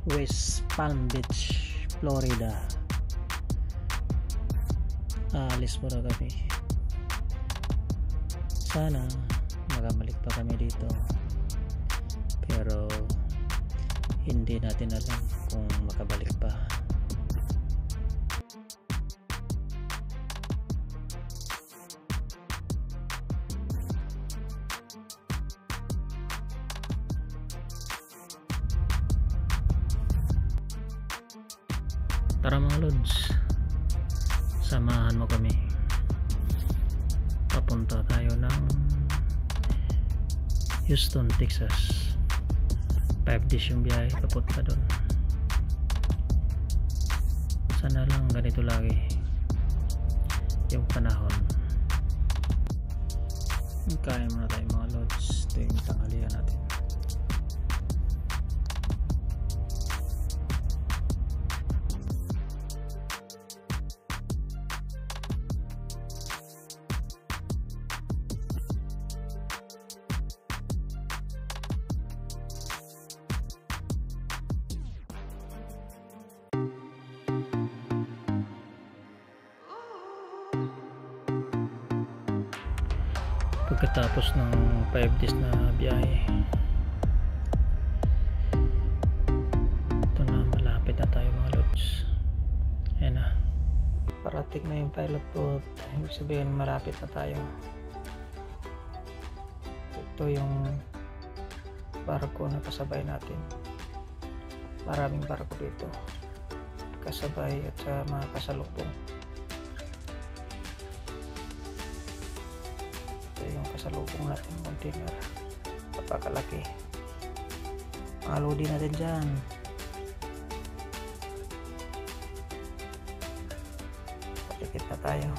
West Palm Beach, Florida. Aalis muna kami. Sana makabalik pa kami dito, pero hindi natin alam kung makabalik pa. Tara mga lods, samahan mo kami. Papunta tayo ng Houston, Texas. 5 days yung biyahe papunta doon. Sana lang ganito lagi yung panahon. Kain muna tayo mga lods. Ito yung tanghalian natin. Pagkatapos ng 5 days na biyahe, ito na, malapit na tayo mga lods. Ayan na, parating na yung pilot boat. Ibig sabihin malapit na tayo. Ito yung barko na kasabay natin. Maraming barko dito kasabay at sa mga kasalubong. Yung kasalubong natin, container, napakalaki. Mga lodi natin dyan. Palikit na tayo.